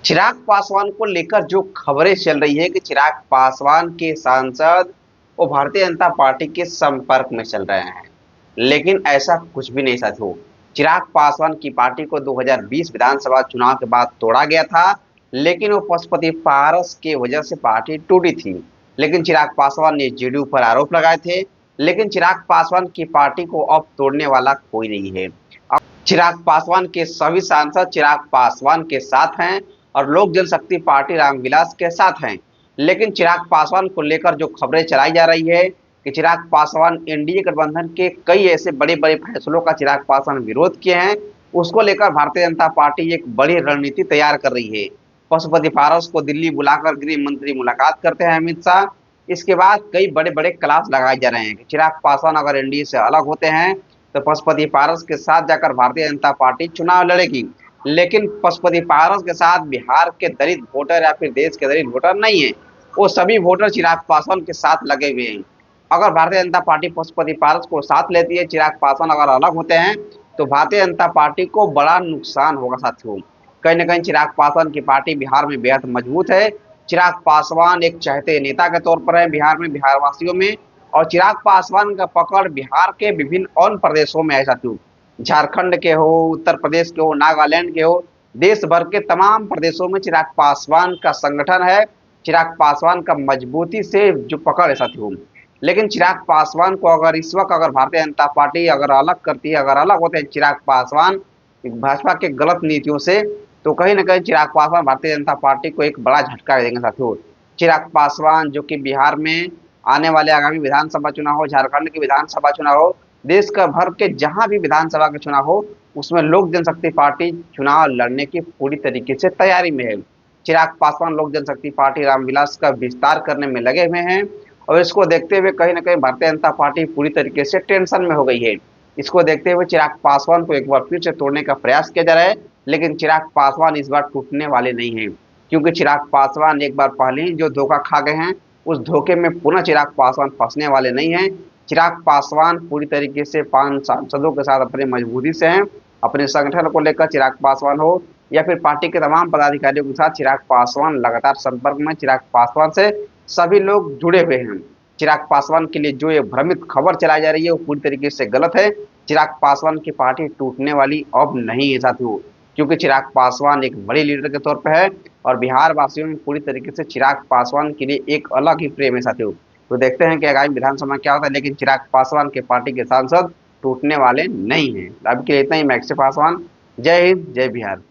चिराग पासवान को लेकर जो खबरें चल रही है कि चिराग पासवान के सांसद वो भारतीय जनता पार्टी के संपर्क में चल रहे हैं, लेकिन ऐसा कुछ भी नहीं साथियों। चिराग पासवान की पार्टी को 2020 विधानसभा चुनाव के बाद तोड़ा गया था, लेकिन वो पशुपति पारस के वजह से पार्टी टूटी थी। लेकिन चिराग पासवान ने जेडीयू पर आरोप लगाए थे, लेकिन चिराग पासवान की पार्टी को अब तोड़ने वाला कोई नहीं है। चिराग पासवान के सभी सांसद चिराग पासवान के साथ हैं और लोक जनशक्ति पार्टी रामविलास के साथ हैं। लेकिन चिराग पासवान को लेकर जो खबरें चलाई जा रही है कि चिराग पासवान एनडीए गठबंधन के कई ऐसे बड़े बड़े फैसलों का चिराग पासवान विरोध किए हैं, उसको लेकर भारतीय जनता पार्टी एक बड़ी रणनीति तैयार कर रही है। पशुपति पारस को दिल्ली बुलाकर गृह मंत्री मुलाकात करते हैं अमित शाह। इसके बाद कई बड़े बड़े क्लास लगाए जा रहे हैं कि चिराग पासवान अगर एनडीए से अलग होते हैं तो पशुपति पारस के साथ जाकर भारतीय जनता पार्टी चुनाव लड़ेगी। लेकिन पशुपति पारस के साथ बिहार के दलित वोटर या फिर देश के दलित वोटर नहीं है, वो सभी वोटर चिराग पासवान के साथ लगे हुए हैं। अगर भारतीय जनता पार्टी पशुपति पारस को साथ लेती है, चिराग पासवान अगर अलग होते हैं तो भारतीय जनता पार्टी को बड़ा नुकसान होगा साथियों। कहीं ना कहीं चिराग पासवान की पार्टी बिहार में बेहद मजबूत है। चिराग पासवान एक चहेते नेता के तौर पर है बिहार में, बिहार वासियों में। और चिराग पासवान का पकड़ बिहार के विभिन्न अन्य प्रदेशों में है साथियों। झारखंड के हो, उत्तर प्रदेश के हो, नागालैंड के हो, देश भर के तमाम प्रदेशों में चिराग पासवान का संगठन है। चिराग पासवान का मजबूती से जो पकड़ है साथियों। लेकिन चिराग पासवान को अगर इस वक्त अगर भारतीय जनता पार्टी अगर अलग करती है, अगर अलग होते हैं चिराग पासवान भाजपा के गलत नीतियों से, तो कहीं ना कहीं चिराग पासवान भारतीय जनता पार्टी को एक बड़ा झटका देंगे साथियों। चिराग पासवान जो कि बिहार में आने वाले आगामी विधानसभा चुनाव हो, झारखंड के विधानसभा चुनाव हो, देश का भर के जहां भी विधानसभा का चुनाव हो, उसमें लोक जनशक्ति पार्टी चुनाव लड़ने की पूरी तरीके से तैयारी में है। चिराग पासवान लोक जनशक्ति पार्टी रामविलास का विस्तार करने में लगे हुए हैं और इसको देखते हुए कहीं ना कहीं भारतीय जनता पार्टी पूरी तरीके से टेंशन में हो गई है। इसको देखते हुए चिराग पासवान को एक बार फिर से तोड़ने का प्रयास किया जा रहा है, लेकिन चिराग पासवान इस बार टूटने वाले नहीं हैं, क्योंकि चिराग पासवान एक बार पहले ही जो धोखा खा गए हैं, उस धोखे में पुनः चिराग पासवान फंसने वाले नहीं हैं। चिराग पासवान पूरी तरीके से 5 सांसदों के साथ अपनी मजबूती से हैं। अपने संगठन को लेकर चिराग पासवान हो या फिर पार्टी के तमाम पदाधिकारियों के साथ चिराग पासवान लगातार संपर्क में। चिराग पासवान से सभी लोग जुड़े हुए हैं। चिराग पासवान के लिए जो ये भ्रमित खबर चलाई जा रही है वो पूरी तरीके से गलत है। चिराग पासवान की पार्टी टूटने वाली अब नहीं है साथियों, क्योंकि चिराग पासवान एक बड़े लीडर के तौर पर है और बिहार वासियों में पूरी तरीके से चिराग पासवान के लिए एक अलग ही प्रेम है साथियों। तो देखते हैं कि आगामी विधानसभा क्या होता है, लेकिन चिराग पासवान के पार्टी के सांसद टूटने वाले नहीं हैं। अभी के लिए इतना ही। मैं अक्षय पासवान। जय हिंद, जय बिहार।